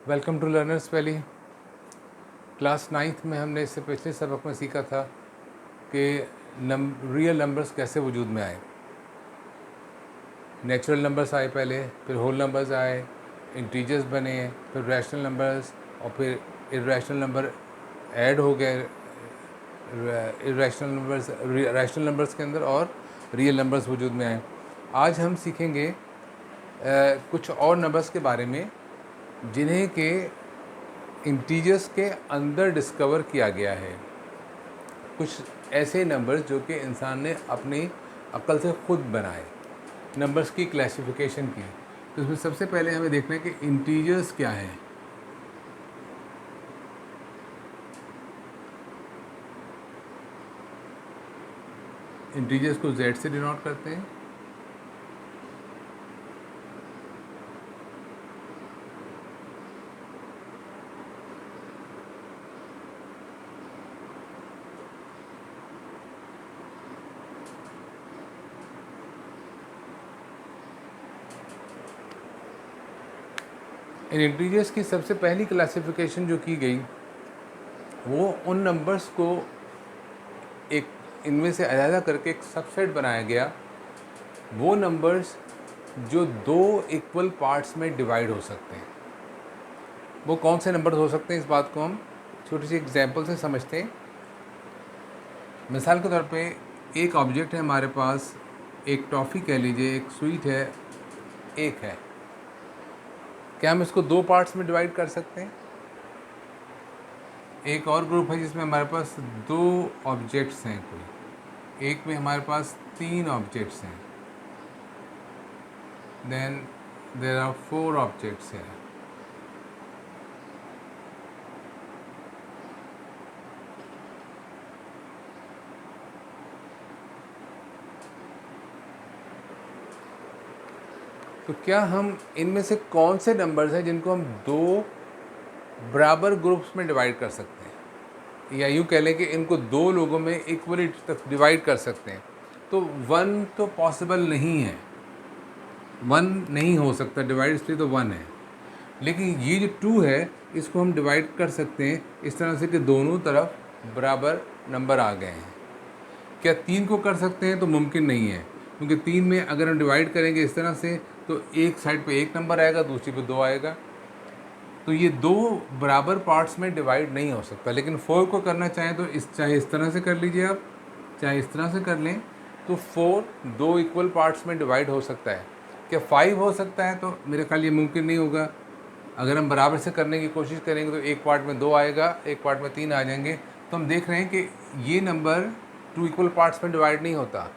Welcome to Learners Valley. Class 9th में हमने इससे पिछले सबक में सीखा था कि रियल नंबर्स कैसे वजूद में आए। नेचुरल नंबर्स आए पहले, फिर होल नंबर्स आए, इंटीजर्स बने, फिर रैशनल नंबर्स, और फिर इरेशनल नंबर ऐड हो गए रैशनल नंबर्स के अंदर, और रियल नंबर्स वजूद में आए। आज हम सीखेंगे कुछ और नंबर्स के बारे में जिन्हें के इंटीजर्स के अंदर डिस्कवर किया गया है। कुछ ऐसे नंबर्स जो कि इंसान ने अपनी अक्ल से खुद बनाए, नंबर्स की क्लासिफिकेशन की। तो इसमें सबसे पहले हमें देखना है कि इंटीजर्स क्या हैं। इंटीजर्स को z से डिनोट करते हैं। इन इंटीजर्स की सबसे पहली क्लासिफिकेशन जो की गई वो उन नंबर्स को एक इनमें से अलग करके एक सबसेट बनाया गया। वो नंबर्स जो दो इक्वल पार्ट्स में डिवाइड हो सकते हैं। वो कौन से नंबर हो सकते हैं, इस बात को हम छोटी सी एग्जांपल से समझते हैं। मिसाल के तौर पे एक ऑब्जेक्ट है हमारे पास, एक टॉफ़ी कह लीजिए, एक स्वीट है, एक है। क्या हम इसको दो पार्ट्स में डिवाइड कर सकते हैं? एक और ग्रुप है जिसमें हमारे पास दो ऑब्जेक्ट्स हैं कोई, एक में हमारे पास तीन ऑब्जेक्ट्स हैं, then there are four objects हैं। तो क्या हम इनमें से कौन से नंबर्स हैं जिनको हम दो बराबर ग्रुप्स में डिवाइड कर सकते हैं, या यूँ कह लें कि इनको दो लोगों में इक्वली डिवाइड कर सकते हैं? तो वन तो पॉसिबल नहीं है, वन नहीं हो सकता डिवाइड, इसलिए तो वन है। लेकिन ये जो टू है इसको हम डिवाइड कर सकते हैं इस तरह से कि दोनों तरफ बराबर नंबर आ गए हैं। क्या तीन को कर सकते हैं? तो मुमकिन नहीं है, क्योंकि तीन में अगर हम डिवाइड करेंगे इस तरह से तो एक साइड पे एक नंबर आएगा, दूसरी पे दो आएगा। तो ये दो बराबर पार्ट्स में डिवाइड नहीं हो सकता। लेकिन फोर को करना चाहें तो चाहे इस तरह से कर लीजिए आप, चाहे इस तरह से कर लें, तो फोर दो इक्वल पार्ट्स में डिवाइड हो सकता है। क्या फाइव हो सकता है? तो मेरे ख्याल ये मुमकिन नहीं होगा। अगर हम बराबर से करने की कोशिश करेंगे तो एक पार्ट में दो आएगा, एक पार्ट में तीन आ जाएंगे। तो हम देख रहे हैं कि ये नंबर टू इक्वल पार्ट्स में डिवाइड नहीं होता,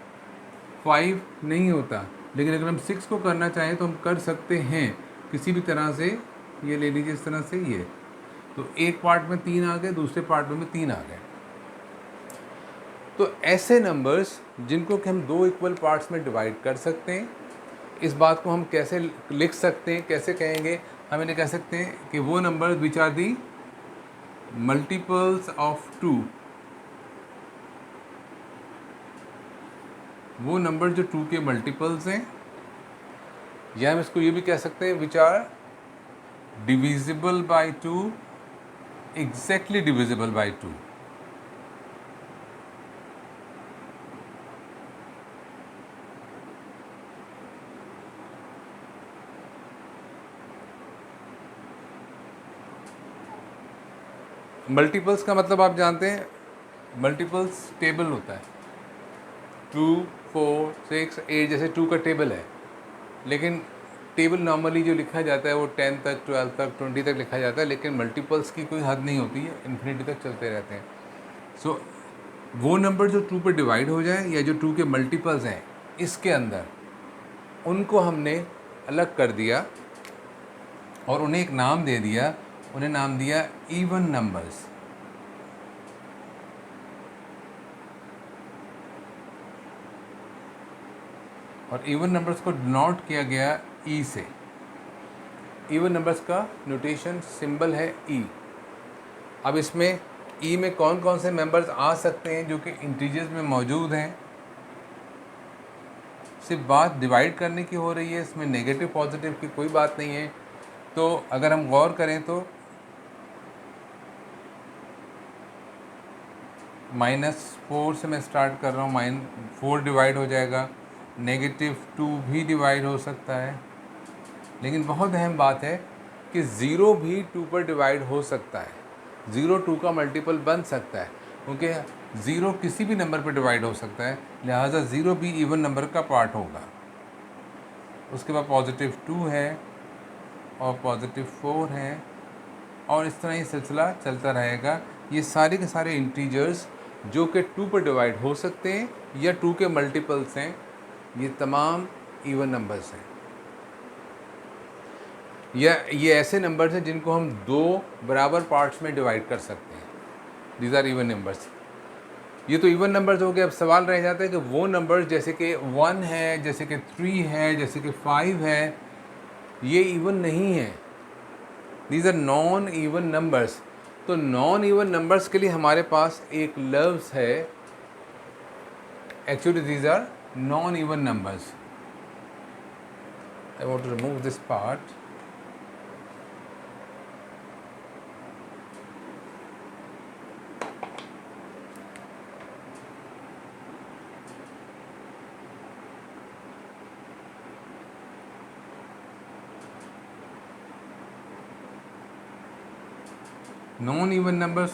फाइव नहीं होता। लेकिन अगर हम सिक्स को करना चाहें तो हम कर सकते हैं किसी भी तरह से। ये ले लीजिए इस तरह से, ये तो एक पार्ट में तीन आ गए, दूसरे पार्ट में तीन आ गए। तो ऐसे नंबर्स जिनको कि हम दो इक्वल पार्ट्स में डिवाइड कर सकते हैं, इस बात को हम कैसे लिख सकते हैं, कैसे कहेंगे? हम इन्हें कह सकते हैं कि वो number which are the multiples of two, वो नंबर जो टू के मल्टीपल्स हैं। या हम इसको ये भी कह सकते हैं which are divisible by two, exactly divisible by two. Multiples का मतलब आप जानते हैं, मल्टीपल्स टेबल होता है, 2, 4, 6, 8 जैसे 2 का टेबल है। लेकिन टेबल नॉर्मली जो लिखा जाता है वो 10 तक, 12 तक, 20 तक लिखा जाता है, लेकिन मल्टीपल्स की कोई हद नहीं होती है, इन्फिनिटी तक चलते रहते हैं। सो वो नंबर जो 2 पे डिवाइड हो जाए या जो 2 के मल्टीपल्स हैं इसके अंदर, उनको हमने अलग कर दिया और उन्हें एक नाम दे दिया। उन्हें नाम दिया इवन नंबर्स। और इवन नंबर्स को डिनोट किया गया ई से। इवन नंबर्स का नोटेशन सिंबल है ई। अब इसमें ई में कौन कौन से मेंबर्स आ सकते हैं जो कि इंटीजर्स में मौजूद हैं? सिर्फ बात डिवाइड करने की हो रही है, इसमें नेगेटिव पॉजिटिव की कोई बात नहीं है। तो अगर हम गौर करें तो -4 से मैं स्टार्ट कर रहा हूँ, -4 डिवाइड हो जाएगा, -2 भी डिवाइड हो सकता है, लेकिन बहुत अहम बात है कि 0 भी 2 पर डिवाइड हो सकता है। 0 2 का मल्टीपल बन सकता है, क्योंकि 0 किसी भी नंबर पर डिवाइड हो सकता है, लिहाजा 0 भी इवन नंबर का पार्ट होगा। उसके बाद +2 है और +4 है, और इस तरह ये सिलसिला चलता रहेगा। ये सारे के सारे इंटीजर्स जो कि 2 पर डिवाइड हो सकते हैं या 2 के मल्टीपल्स हैं, ये तमाम इवन नंबर्स हैं, या ये ऐसे नंबर्स हैं जिनको हम 2 बराबर पार्ट्स में डिवाइड कर सकते हैं। These are even numbers. ये तो इवन नंबर्स हो गए। अब सवाल रह जाता है कि वो नंबर्स जैसे कि 1 है, जैसे कि 3 है, जैसे कि 5 है, ये इवन नहीं है, these are non even numbers. तो नॉन इवन नंबर्स के लिए हमारे पास एक लफ्ज़ है, actually these are non even numbers. I want to remove this part. Non even numbers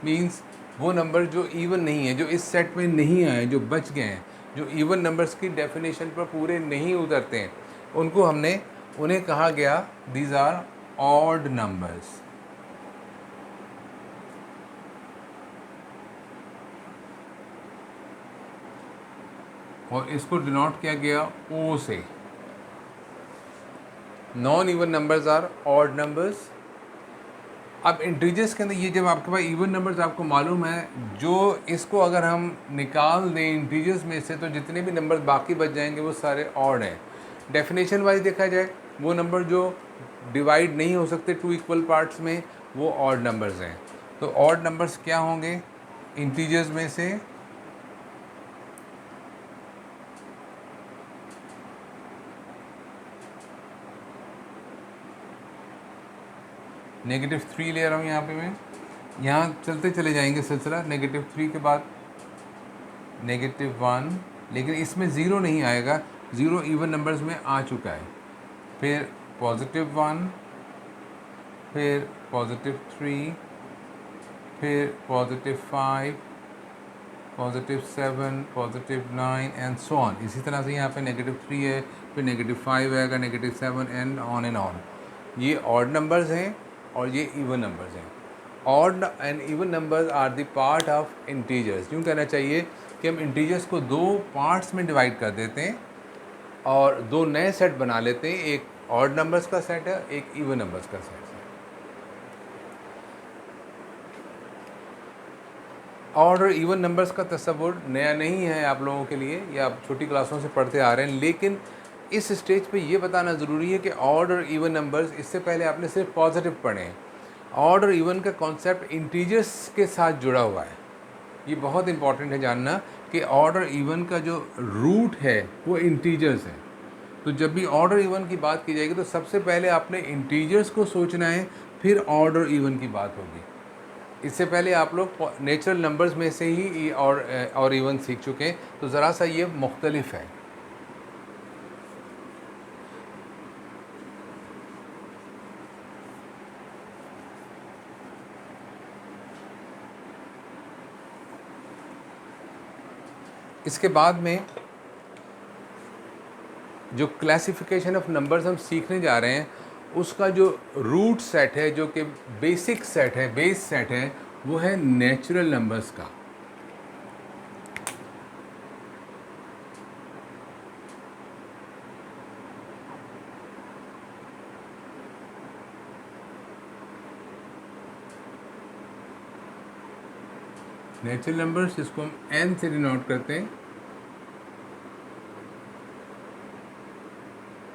means वो नंबर जो इवन नहीं है, जो इस सेट में नहीं आए, जो बच गए हैं, जो इवन नंबर्स की डेफिनेशन पर पूरे नहीं उतरते हैं, उन्हें कहा गया दीज आर ऑड नंबर्स। और इसको डिनोट किया गया ओ से। Non even numbers are odd numbers. अब इंटीजर्स के अंदर ये जब आपके पास इवन नंबर्स आपको मालूम है, जो इसको अगर हम निकाल दें इंटीजर्स में से, तो जितने भी नंबर्स बाकी बच जाएंगे वो सारे ऑड हैं। डेफिनेशन वाइज देखा जाए, वो नंबर जो डिवाइड नहीं हो सकते 2 इक्वल पार्ट्स में, वो ऑड नंबर्स हैं। तो ऑड नंबर्स क्या होंगे इंटीजर्स में से? -3 ले रहा हूँ यहाँ पे मैं, यहाँ चलते चले जाएंगे सिलसिला। -3 के बाद -1, लेकिन इसमें ज़ीरो नहीं आएगा, ज़ीरो इवन नंबर्स में आ चुका है। फिर +1, फिर +3, फिर +5, +7, +9 एंड सो ऑन। इसी तरह से यहाँ पे -3 है, फिर -5 आएगा, -7 एंड ऑन। ये ऑड नंबर्स हैं और ये इवन नंबर्स हैं। Odd and even numbers are the part of integers. यूँ कहना चाहिए कि हम इंटीजर्स को 2 पार्ट्स में डिवाइड कर देते हैं और 2 नए सेट बना लेते हैं। एक ऑड नंबर्स का सेट है, एक इवन नंबर्स का सेट है। ऑड और इवन नंबर्स का तस्वुर नया नहीं है आप लोगों के लिए, या आप छोटी क्लासों से पढ़ते आ रहे हैं, लेकिन इस स्टेज पे ये बताना ज़रूरी है कि ऑड और इवन नंबर्स, इससे पहले आपने सिर्फ पॉजिटिव पढ़े हैं। ऑड और इवन का कॉन्सेप्ट इंटीजर्स के साथ जुड़ा हुआ है। ये बहुत इंपॉर्टेंट है जानना कि ऑड और इवन का जो रूट है वो इंटीजर्स है। तो जब भी ऑड और इवन की बात की जाएगी तो सबसे पहले आपने इंटीजर्स को सोचना है, फिर ऑड और इवन की बात होगी। इससे पहले आप लोग नेचुरल नंबर्स में से ही और इवन सीख चुके हैं, तो ज़रा सा ये मुख्तलिफ है। इसके बाद में जो क्लासिफिकेशन ऑफ नंबर्स हम सीखने जा रहे हैं, उसका जो रूट सेट है, जो कि बेसिक सेट है, बेस सेट है, वो है नेचुरल नंबर्स का। नेचुरल नंबर्स जिसको हम n से डिनोट करते हैं।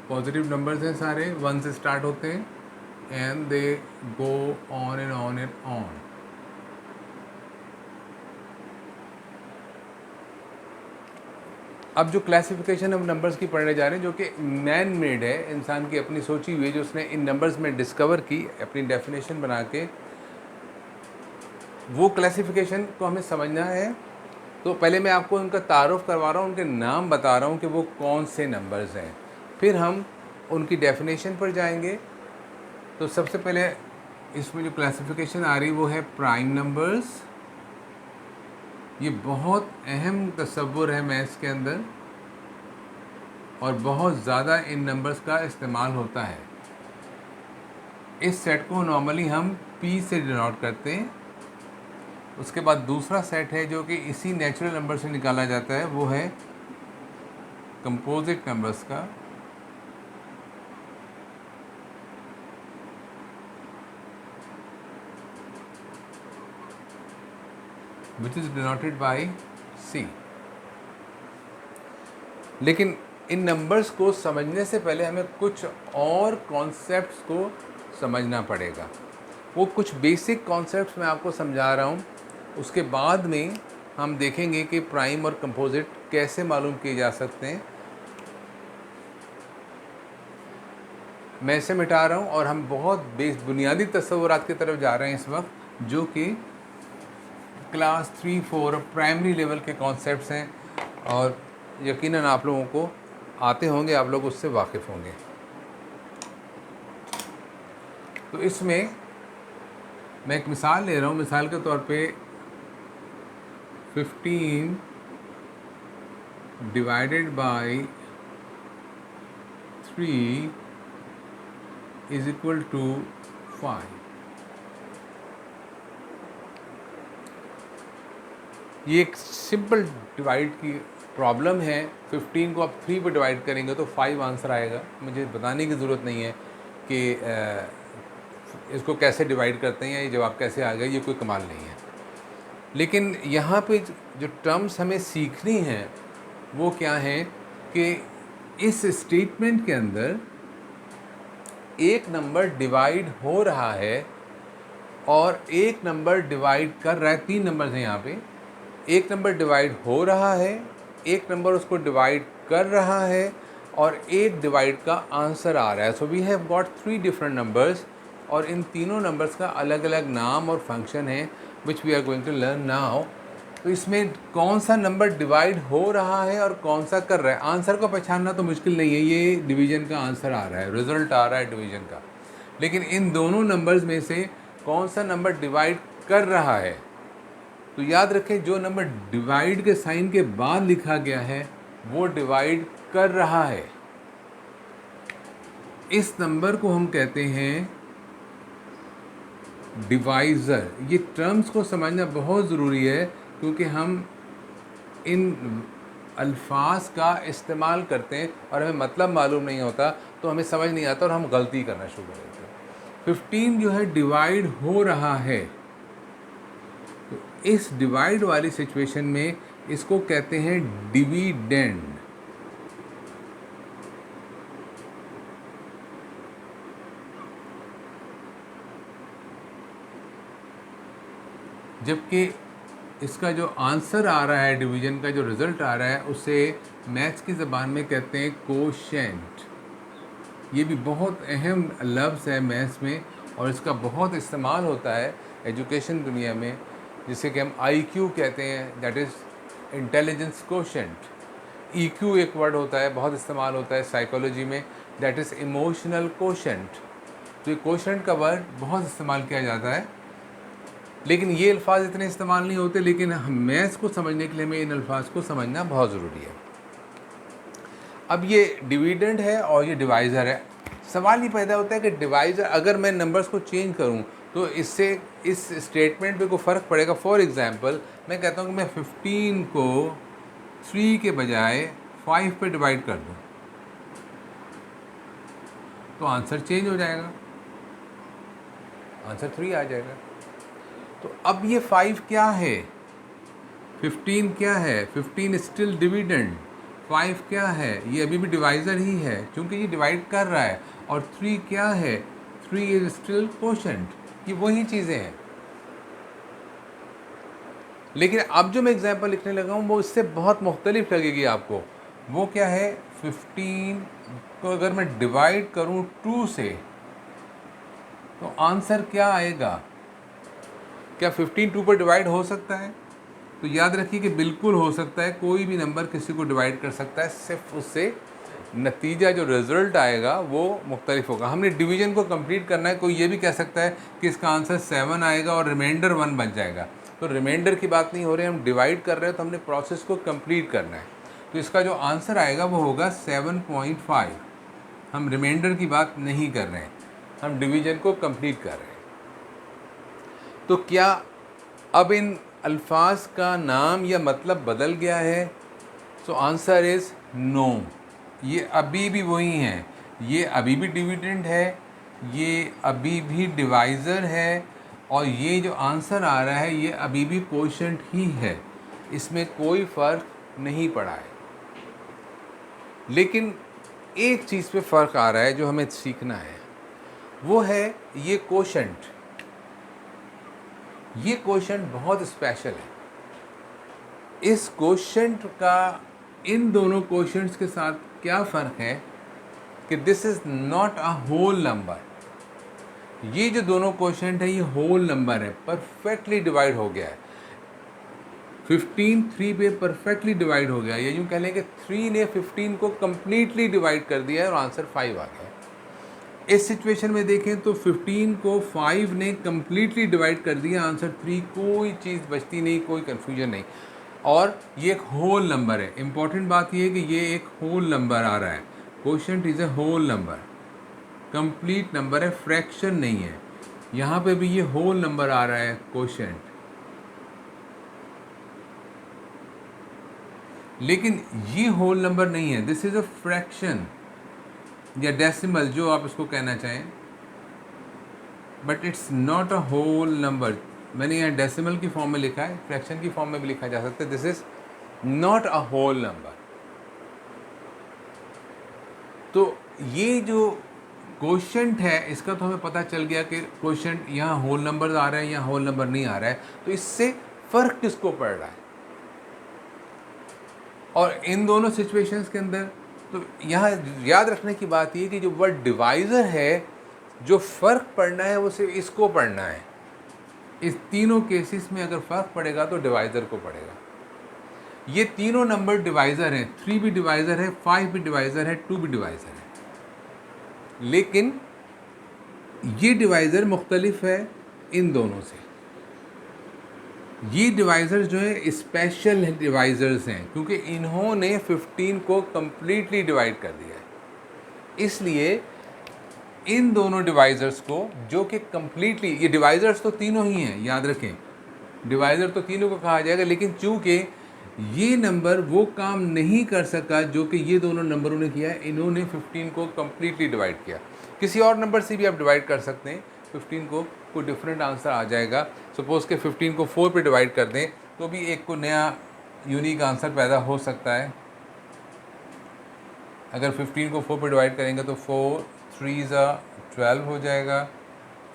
पॉजिटिव नंबर्स हैं सारे, 1 से स्टार्ट होते हैं and they go on and on and on. अब जो क्लासिफिकेशन हम नंबर्स की पढ़ने जा रहे हैं, जो कि मैन मेड है, इंसान की अपनी सोची हुई है, जो उसने इन नंबर्स में डिस्कवर की अपनी डेफिनेशन बना के, वो क्लासिफिकेशन को हमें समझना है। तो पहले मैं आपको उनका तारुफ करवा रहा हूँ, उनके नाम बता रहा हूँ कि वो कौन से नंबर्स हैं, फिर हम उनकी डेफिनेशन पर जाएंगे। तो सबसे पहले इसमें जो क्लासिफिकेशन आ रही वो है प्राइम नंबर्स। ये बहुत अहम तस्वुर है मैथ्स के अंदर और बहुत ज़्यादा इन नंबर्स का इस्तेमाल होता है। इस सेट को नॉर्मली हम P से डिनोट करते हैं। उसके बाद दूसरा सेट है जो कि इसी नेचुरल नंबर से निकाला जाता है, वो है कंपोजिट नंबर्स का। Which is denoted by C। लेकिन इन नंबर्स को समझने से पहले हमें कुछ और कॉन्सेप्ट्स को समझना पड़ेगा। वो कुछ बेसिक कॉन्सेप्ट्स मैं आपको समझा रहा हूँ, उसके बाद में हम देखेंगे कि प्राइम और कंपोजिट कैसे मालूम किए जा सकते हैं। मैं इसे मिटा रहा हूँ और हम बहुत बुनियादी तस्वुरात की तरफ जा रहे हैं इस वक्त, जो कि क्लास 3-4 प्राइमरी लेवल के कॉन्सेप्ट्स हैं और यकीनन आप लोगों को आते होंगे, आप लोग उससे वाकिफ़ होंगे। तो इसमें मैं एक मिसाल ले रहा हूँ। मिसाल के तौर पे 15 divided by 3 is equal to 5। ये एक सिंपल डिवाइड की प्रॉब्लम है। 15 को आप 3 पर डिवाइड करेंगे तो 5 आंसर आएगा। मुझे बताने की ज़रूरत नहीं है कि इसको कैसे डिवाइड करते हैं या ये जवाब कैसे आ गया, ये कोई कमाल नहीं है। लेकिन यहाँ पे जो टर्म्स हमें सीखनी हैं वो क्या हैं कि इस स्टेटमेंट के अंदर एक नंबर डिवाइड हो रहा है और एक नंबर डिवाइड कर रहा है। 3 नंबर्स हैं यहाँ पे। एक नंबर डिवाइड हो रहा है, एक नंबर उसको डिवाइड कर रहा है और एक डिवाइड का आंसर आ रहा है। So we have got 3 different numbers और इन तीनों नंबर्स का अलग अलग नाम और फंक्शन है which we are going to learn now. तो इसमें कौन सा नंबर डिवाइड हो रहा है और कौन सा कर रहा है, आंसर को पहचानना तो मुश्किल नहीं है। ये डिवीज़न का आंसर आ रहा है, रिज़ल्ट आ रहा है डिवीज़न का। लेकिन इन दोनों नंबर्स में से कौन सा नंबर डिवाइड कर रहा है, तो याद रखें जो नंबर डिवाइड के साइन के बाद लिखा गया है वो डिवाइड कर रहा है। इस नंबर को हम कहते हैं डिवाइज़र। ये टर्म्स को समझना बहुत ज़रूरी है क्योंकि हम इन अल्फाज का इस्तेमाल करते हैं और हमें मतलब मालूम नहीं होता, तो हमें समझ नहीं आता और हम गलती करना शुरू कर देते हैं। 15 जो है डिवाइड हो रहा है, तो इस डिवाइड वाली सिचुएशन में इसको कहते हैं डिविडेंड। जबकि इसका जो आंसर आ रहा है, डिवीज़न का जो रिज़ल्ट आ रहा है, उसे मैथ्स की ज़बान में कहते हैं कोशेंट। ये भी बहुत अहम लफ्ज़ है मैथ्स में और इसका बहुत इस्तेमाल होता है एजुकेशन दुनिया में, जिसे कि हम IQ कहते हैं, that is intelligence quotient. EQ एक वर्ड होता है, बहुत इस्तेमाल होता है साइकोलॉजी में, दैट इज़ इमोशनल कोशेंट। तो ये कोशेंट का वर्ड बहुत इस्तेमाल किया जाता है, लेकिन ये अल्फाज इतने इस्तेमाल नहीं होते। लेकिन हम मैथ्स को समझने के लिए हमें इन अल्फाज को समझना बहुत ज़रूरी है। अब ये डिविडेंड है और ये डिवाइज़र है। सवाल ये पैदा होता है कि डिवाइज़र, अगर मैं नंबर्स को चेंज करूं तो इससे इस स्टेटमेंट पे कोई फ़र्क पड़ेगा। फॉर एग्ज़ाम्पल मैं कहता हूं कि मैं 15 को 3 के बजाय 5 पे डिवाइड कर दूं, तो आंसर चेंज हो जाएगा, आंसर 3 आ जाएगा। तो अब ये 5 क्या है, 15 क्या है? 15 स्टिल डिविडेंड। 5 क्या है? ये अभी भी डिवाइज़र ही है क्योंकि ये डिवाइड कर रहा है। और 3 क्या है? 3 इज स्टिल कोशेंट। ये वही चीज़ें हैं। लेकिन अब जो मैं एग्जांपल लिखने लगा हूँ वो इससे बहुत मुख्तलिफ लगेगी आपको। वो क्या है, 15 को अगर मैं डिवाइड करूं 2 से तो आंसर क्या आएगा? क्या 15 2 पर डिवाइड हो सकता है? तो याद रखिए कि बिल्कुल हो सकता है, कोई भी नंबर किसी को डिवाइड कर सकता है, सिर्फ उससे नतीजा जो रिजल्ट आएगा वो मुख्तलिफ होगा। हमने डिवीजन को कंप्लीट करना है। कोई ये भी कह सकता है कि इसका आंसर 7 आएगा और रिमाइंडर 1 बन जाएगा, तो रिमाइंडर की बात नहीं हो रही, हम डिवाइड कर रहे हैं तो हमने प्रोसेस को कंप्लीट करना है। तो इसका जो आंसर आएगा वो होगा 7.5। हम रिमाइंडर की बात नहीं कर रहे हैं, हम डिवीजन को कंप्लीट कर रहे हैं। तो क्या अब इन अल्फाज का नाम या मतलब बदल गया है? सो आंसर इज़ नो, ये अभी भी वही हैं, ये अभी भी डिविडेंड है, ये अभी भी डिवाइज़र है, और ये जो आंसर आ रहा है ये अभी भी कोशेंट ही है, इसमें कोई फ़र्क नहीं पड़ा है। लेकिन एक चीज़ पे फ़र्क आ रहा है जो हमें सीखना है, वो है ये कोशेंट। ये कोशेंट बहुत स्पेशल है। इस कोशेंट का इन दोनों कोशेंट्स के साथ क्या फ़र्क है कि this is not a whole number. ये जो दोनों कोशेंट है ये होल नंबर है, परफेक्टली डिवाइड हो गया है। 15 3 पे परफेक्टली डिवाइड हो गया, या यूँ कह लें कि 3 ने 15 को कम्प्लीटली डिवाइड कर दिया है और आंसर 5 आ गया। इस सिचुएशन में देखें तो 15 को 5 ने कम्प्लीटली डिवाइड कर दिया, आंसर 3, कोई चीज़ बचती नहीं, कोई कन्फ्यूजन नहीं, और ये एक होल नंबर है। इम्पॉर्टेंट बात ये है कि ये एक होल नंबर आ रहा है, quotient is a whole number, complete number है, फ्रैक्शन नहीं है। यहाँ पे भी ये होल नंबर आ रहा है कोशेंट, लेकिन ये होल नंबर नहीं है, दिस इज़ अ फ्रैक्शन या डेसिमल, जो आप इसको कहना चाहें, but it's not a whole number. मैंने यहाँ डेसिमल की फॉर्म में लिखा है, फ्रैक्शन की फॉर्म में भी लिखा जा सकता है, this is not a whole number. तो ये जो कोशेंट है इसका तो हमें पता चल गया कि कोशेंट यहाँ होल नंबर आ रहा है, यहाँ होल नंबर नहीं आ रहा है, तो इससे फ़र्क किसको पड़ रहा है? और इन दोनों सिचुएशंस के अंदर तो यहाँ याद रखने की बात ये कि जो वर्ड डिवाइज़र है, जो फ़र्क पड़ना है वो सिर्फ इसको पढ़ना है। इस तीनों केसेस में अगर फ़र्क पड़ेगा तो डिवाइज़र को पड़ेगा। ये तीनों नंबर डिवाइज़र हैं, 3 भी डिवाइज़र है, 5 भी डिवाइज़र है, 2 भी डिवाइज़र है, लेकिन ये डिवाइज़र मुख्तलिफ है इन दोनों से। ये डिवाइज़र्स जो है स्पेशल डिवाइज़र्स हैं, क्योंकि इन्होंने 15 को कम्प्लीटली डिवाइड कर दिया है। इसलिए इन दोनों डिवाइज़र्स को, जो कि कम्प्लीटली, ये डिवाइज़र्स तो तीनों ही हैं, याद रखें, डिवाइज़र तो तीनों को कहा जाएगा, लेकिन चूँकि ये नंबर वो काम नहीं कर सका जो कि ये दोनों नंबरों ने किया, इन्होंने 15 को कम्प्लीटली डिवाइड किया। किसी और नंबर से भी आप डिवाइड कर सकते हैं 15 को, कोई डिफरेंट आंसर आ जाएगा। सपोज़ के 15 को 4 पे डिवाइड कर दें तो भी एक को नया यूनिक आंसर पैदा हो सकता है। अगर 15 को 4 पे डिवाइड करेंगे तो 4 3 12 हो जाएगा,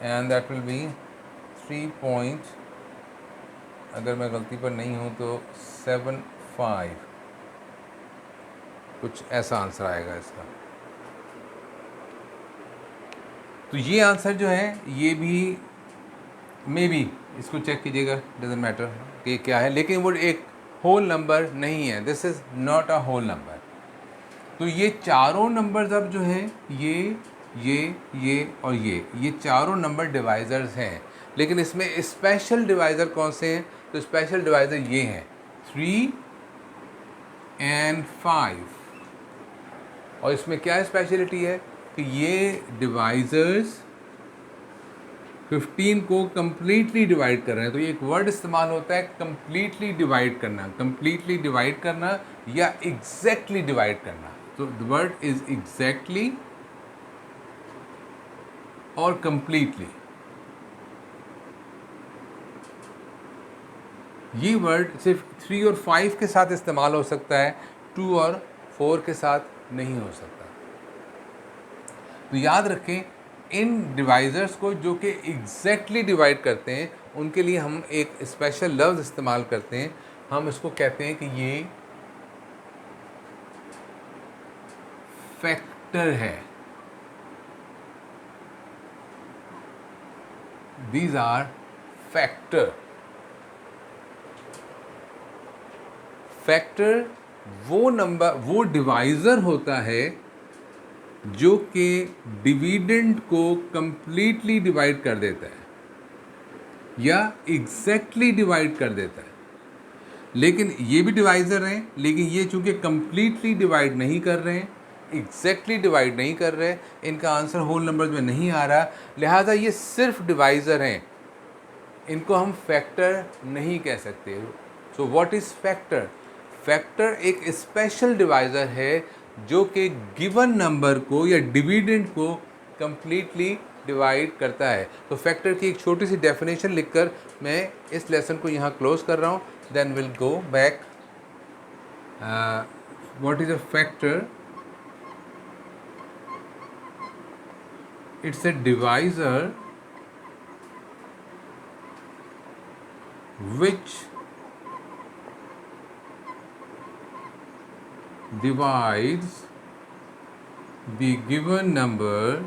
and that will be 3 point, अगर मैं गलती पर नहीं हूँ तो 7 5, कुछ ऐसा आंसर आएगा इसका। तो ये आंसर जो है ये भी मे बी, इसको चेक कीजिएगा, डजेंट मैटर कि क्या है, लेकिन वो एक होल नंबर नहीं है, this is not a whole number. तो ये चारों नंबर्स अब जो हैं ये और ये चारों नंबर डिवाइज़र्स हैं, लेकिन इसमें स्पेशल डिवाइज़र कौन से हैं? तो स्पेशल डिवाइज़र ये हैं 3 and 5, और इसमें क्या स्पेशलिटी है कि ये डिवाइज़र्स 15 को कम्प्लीटली डिवाइड कर रहे हैं। तो ये एक वर्ड इस्तेमाल होता है कम्प्लीटली डिवाइड करना, कम्प्लीटली डिवाइड करना या एग्जैक्टली डिवाइड करना। तो द वर्ड इज एग्जैक्टली और कम्प्लीटली। ये वर्ड सिर्फ 3 और 5 के साथ इस्तेमाल हो सकता है, 2 और 4 के साथ नहीं हो सकता। तो याद रखें, इन डिवाइज़र्स को जो कि एग्जैक्टली डिवाइड करते हैं उनके लिए हम एक स्पेशल लफ्ज़ इस्तेमाल करते हैं, हम इसको कहते हैं कि ये फैक्टर है। These are factor. फैक्टर वो नंबर, वो डिवाइज़र होता है जो कि डिविडेंड को कंप्लीटली डिवाइड कर देता है या एग्जैक्टली डिवाइड कर देता है। लेकिन ये भी डिवाइज़र हैं, लेकिन ये चूंकि कंप्लीटली डिवाइड नहीं कर रहे हैं, एग्जैक्टली डिवाइड नहीं कर रहे, इनका आंसर होल नंबर्स में नहीं आ रहा, लिहाजा ये सिर्फ डिवाइज़र हैं, इनको हम फैक्टर नहीं कह सकते। So what is factor? Factor एक स्पेशल डिवाइज़र है जो कि गिवन नंबर को या डिविडेंड को कंप्लीटली डिवाइड करता है। तो फैक्टर की एक छोटी सी डेफिनेशन लिखकर मैं इस लेसन को यहाँ क्लोज कर रहा हूँ। Then will go back. What is a factor? It's a divisor which divides the given number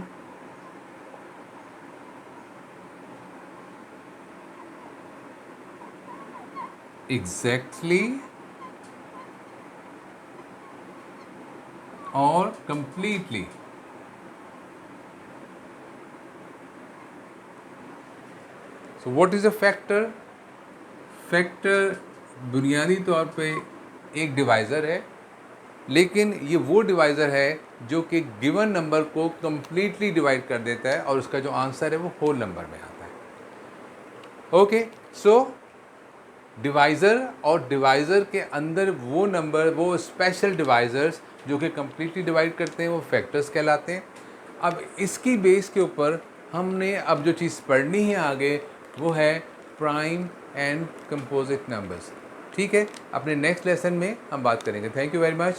exactly or completely। So what is a factor? Factor बुनियादी तौर पे एक डिवाइज़र है, लेकिन ये वो डिवाइज़र है जो कि गिवन नंबर को कंप्लीटली डिवाइड कर देता है और उसका जो आंसर है वो होल नंबर में आता है। ओके, सो डिवाइज़र और डिवाइज़र के अंदर वो नंबर, वो स्पेशल डिवाइज़र्स जो कि कंप्लीटली डिवाइड करते हैं, वो फैक्टर्स कहलाते हैं। अब इसकी बेस के ऊपर हमने अब जो चीज़ पढ़नी है आगे, वो है प्राइम एंड कंपोजिट नंबर्स। ठीक है, अपने नेक्स्ट लेसन में हम बात करेंगे। Thank you very much.